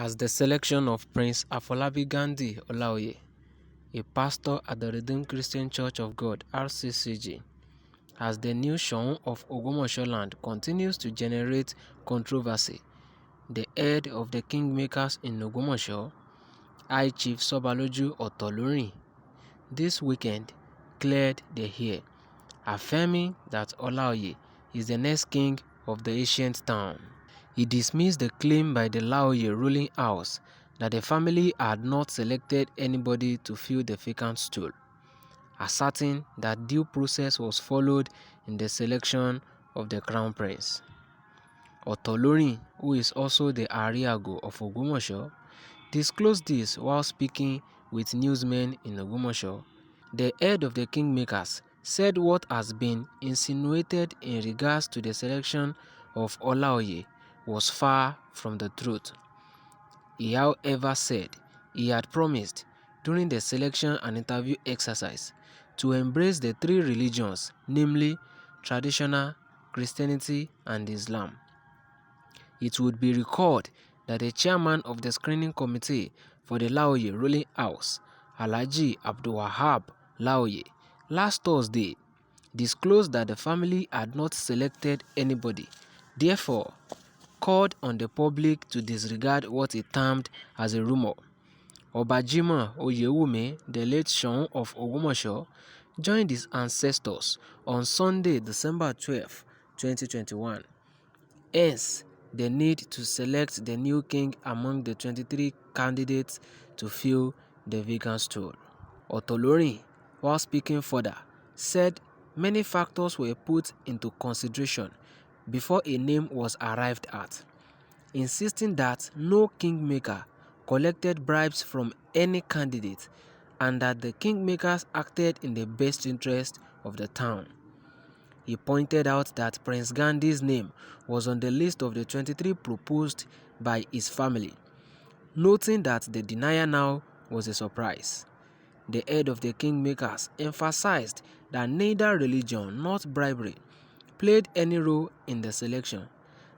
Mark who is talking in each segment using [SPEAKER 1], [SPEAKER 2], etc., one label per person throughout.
[SPEAKER 1] as the selection of Prince Afolabi Gandhi Aloye, a pastor at the Redeemed Christian Church of God (RCCG), as the new Seun of Ogbomoso land continues to generate controversy. The head of the Kingmakers in Ogbomoso, High Chief Sobaloju Otolorin, this weekend cleared the air, affirming that Aloye is the next king of the ancient town. He dismissed the claim by the Aloye ruling house that the family had not selected anybody to fill the vacant stool, asserting that due process was followed in the selection of the crown prince. Otolorin, who is also the Ariago of Ogbomoso, disclosed this while speaking with newsmen in Ogbomoso. The head of the Kingmakers said what has been insinuated in regards to the selection of Aloye was far from the truth. He however said he had promised during the selection and interview exercise to embrace the three religions, namely traditional, Christianity and Islam. It would be recalled that the chairman of the screening committee for the Aloye ruling house, Alhaji Abdulwahab Aloye, last Thursday disclosed that the family had not selected anybody, therefore called on the public to disregard what he termed as a rumor. Obajima Oyewumi, the late Seun of Ogbomoso, joined his ancestors on Sunday, December 12, 2021. Hence, the need to select the new king among the 23 candidates to fill the vacant stool. Otolorin, while speaking further, said many factors were put into consideration before a name was arrived at, insisting that no kingmaker collected bribes from any candidate and that the kingmakers acted in the best interest of the town. He pointed out that Prince Gandhi's name was on the list of the 23 proposed by his family, noting that the denial now was a surprise. The head of the Kingmakers emphasized that neither religion nor bribery played any role in the selection,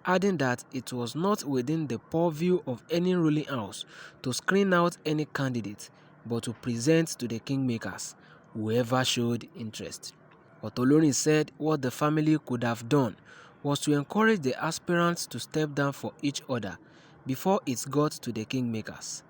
[SPEAKER 1] adding that it was not within the purview of any ruling house to screen out any candidate, but to present to the Kingmakers whoever showed interest. Otolorin said what the family could have done was to encourage the aspirants to step down for each other before it got to the Kingmakers,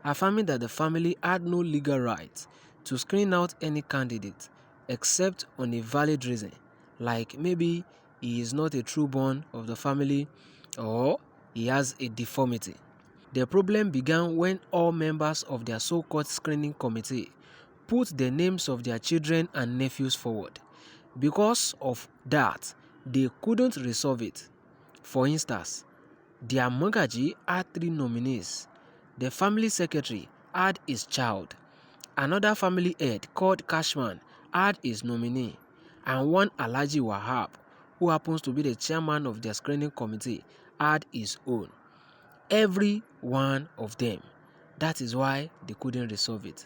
[SPEAKER 1] affirming that the family had no legal right to screen out any candidate except on a valid reason, like maybe he is not a true born of the family or he has a deformity. The problem began when all members of their so-called screening committee put the names of their children and nephews forward. Because of that, they couldn't resolve it. For instance, their Mogaji had 3 nominees. The family secretary had his child. Another family head called Cashman had his nominee. And one Alhaji Wahab, who happens to be the chairman of their screening committee, had his own. Every one of them. That is why they couldn't resolve it.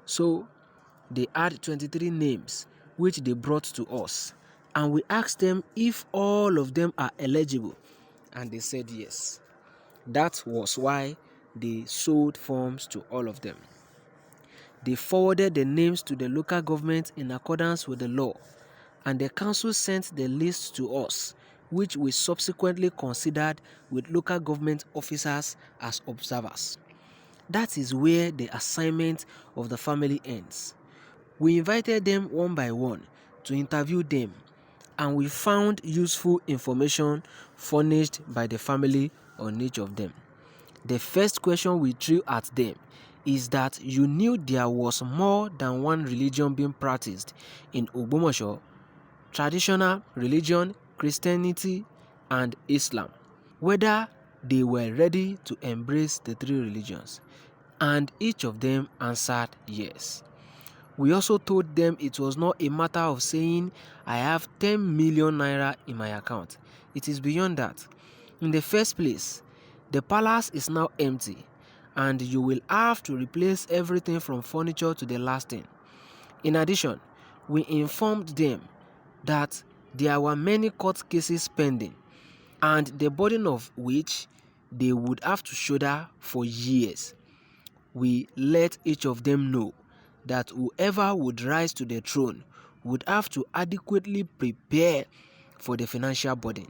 [SPEAKER 1] So they had 23 names which they brought to us, and we asked them if all of them are eligible, and they said yes. That was why they sold forms to all of them. They forwarded the names to the local government in accordance with the law, and the council sent the list to us, which we subsequently considered with local government officers as observers. That is where the assignment of the family ends. We invited them one by one to interview them, and we found useful information furnished by the family on each of them. The first question we threw at them is that you knew there was more than one religion being practiced in Ogbomoso: traditional religion, Christianity, and Islam, whether they were ready to embrace the 3 religions, and each of them answered yes. We also told them it was not a matter of saying I have 10 million naira in my account. It is beyond that. In the first place, the palace is now empty, and you will have to replace everything from furniture to the last thing. In addition, we informed them that there were many court cases pending, and the burden of which they would have to shoulder for years. We let each of them know that whoever would rise to the throne would have to adequately prepare for the financial burden.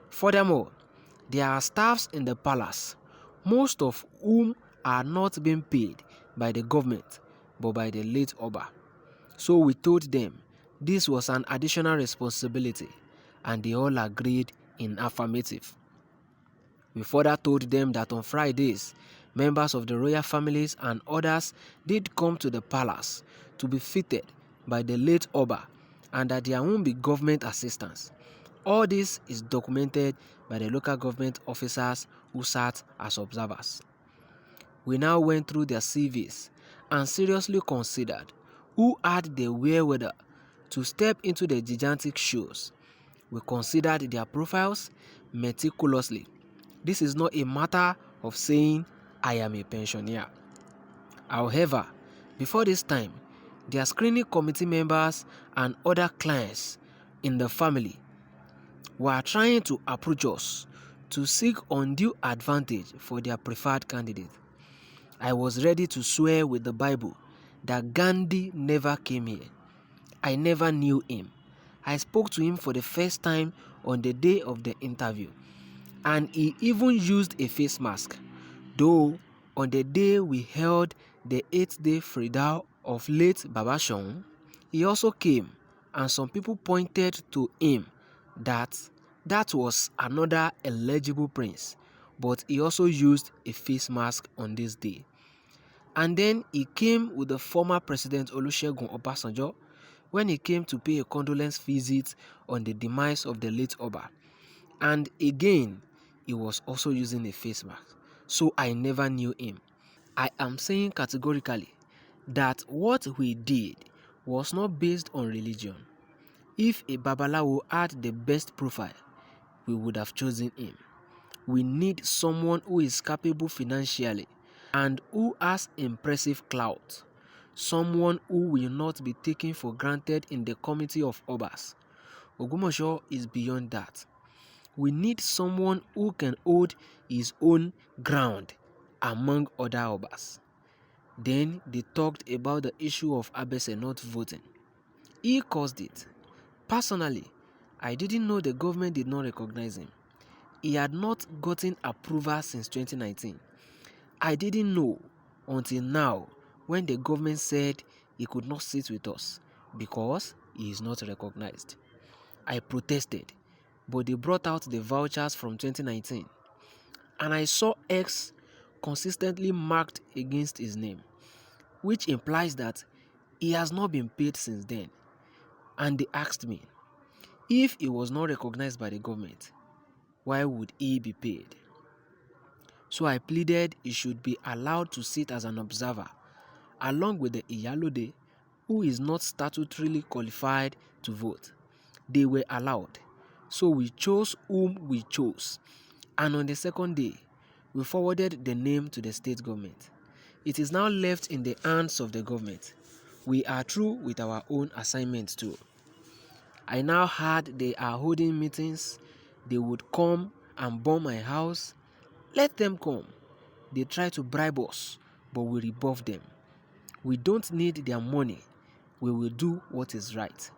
[SPEAKER 1] Furthermore, there are staffs in the palace, most of whom are not being paid by the government but by the late Oba. So we told them this was an additional responsibility, and they all agreed in affirmative. We further told them that on Fridays, members of the royal families and others did come to the palace to be fitted by the late Oba, and that there won't be government assistance. All this is documented by the local government officers who sat as observers. We now went through their CVs and seriously considered who had the wherewithal to step into the gigantic shoes. We considered their profiles meticulously. This is not a matter of saying I am a pensioner. However, before this time, their screening committee members and other clients in the family were trying to approach us to seek undue advantage for their preferred candidate. I was ready to swear with the Bible that Gandhi never came here. I never knew him. I spoke to him for the first time on the day of the interview, and he even used a face mask. Though on the day we held the 8th-day Frida of late Baba Seun, he also came, and some people pointed to him that was another eligible prince, but he also used a face mask on this day. And then he came with the former President Olusegun Obasanjo when he came to pay a condolence visit on the demise of the late Oba. And again, he was also using a face mask. So I never knew him. I am saying categorically that what we did was not based on religion. If a Babalawo had the best profile, we would have chosen him. We need someone who is capable financially and who has impressive clout. Someone who will not be taken for granted in the committee of Obas. Ogbomoso is beyond that. We need someone who can hold his own ground among other Obas. Then they talked about the issue of Abese not voting. He caused it. Personally, I didn't know the government did not recognize him. He had not gotten approval since 2019. I didn't know until now when the government said he could not sit with us because he is not recognized. I protested, but they brought out the vouchers from 2019, and I saw X consistently marked against his name, which implies that he has not been paid since then. And they asked me, if he was not recognized by the government, why would he be paid? So I pleaded he should be allowed to sit as an observer, along with the Iyalode, who is not statutorily qualified to vote. They were allowed, so we chose whom we chose, and on the second day, we forwarded the name to the state government. It is now left in the hands of the government. We are through with our own assignments too. I now heard they are holding meetings. They would come and bomb my house. Let them come. They try to bribe us, but we rebuff them. We don't need their money. We will do what is right.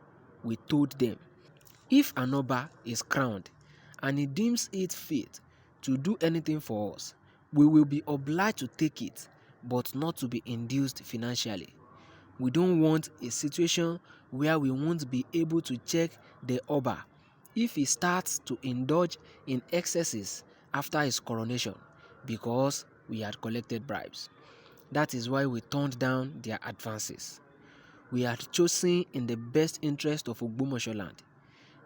[SPEAKER 1] We told them. If an Oba is crowned and he deems it fit to do anything for us, we will be obliged to take it, but not to be induced financially. We don't want a situation where we won't be able to check the Oba if he starts to indulge in excesses after his coronation because we had collected bribes. That is why we turned down their advances. We had chosen in the best interest of Ogbomoso land.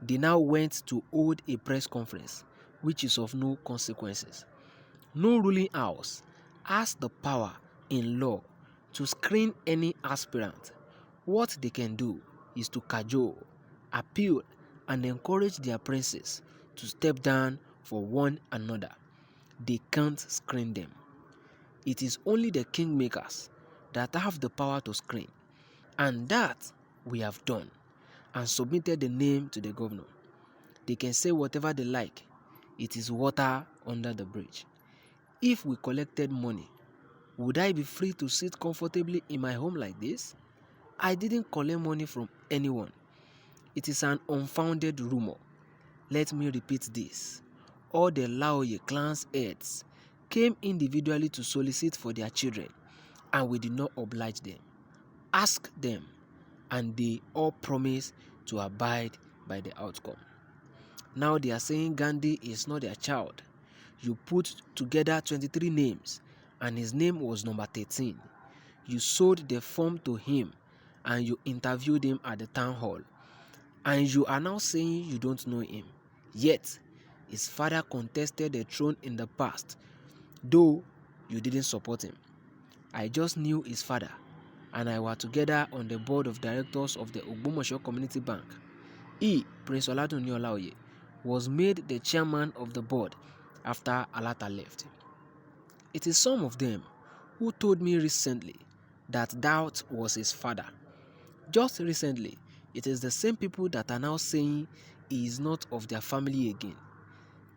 [SPEAKER 1] They now went to hold a press conference, which is of no consequences. No ruling house has the power in law to screen any aspirant. What they can do is to cajole, appeal, and encourage their princes to step down for one another. They can't screen them. It is only the kingmakers that have the power to screen, and that we have done and submitted the name to the governor. They can say whatever they like. It is water under the bridge. If we collected money, would I be free to sit comfortably in my home like this? I didn't collect money from anyone. It is an unfounded rumor. Let me repeat this. All the Aloye clan's heads came individually to solicit for their children, and we did not oblige them. Ask them, and they all promised to abide by the outcome. Now they are saying Gandhi is not their child. You put together 23 names, and his name was number 13. You sold the form to him, and you interviewed him at the town hall. And you are now saying you don't know him. Yet, his father contested the throne in the past, though you didn't support him. I just knew his father, and I were together on the board of directors of the Ogbomoso Community Bank. He, Prince Olatunji Aloye, was made the chairman of the board after Alata left. It is some of them who told me recently that Doubt was his father. Just recently, it is the same people that are now saying he is not of their family again.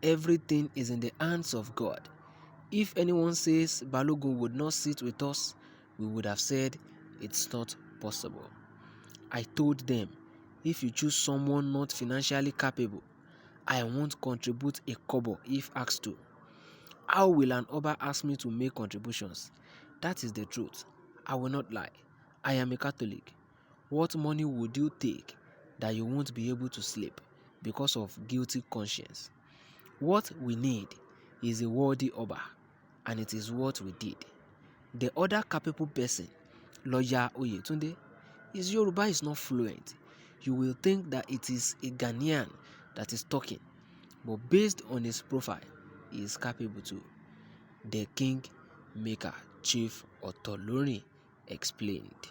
[SPEAKER 1] Everything is in the hands of God. If anyone says Balogun would not sit with us, we would have said it's not possible. I told them, if you choose someone not financially capable, I won't contribute a kobo if asked to. How will an Oba ask me to make contributions? That is the truth. I will not lie. I am a Catholic. What money would you take that you won't be able to sleep because of guilty conscience? What we need is a worthy Oba, and it is what we did. The other capable person, Lawyer Oyetunde, his Yoruba is not fluent. You will think that it is a Ghanaian that is talking, but based on his profile, he is capable too. The Kingmaker, Chief Otolori, explained.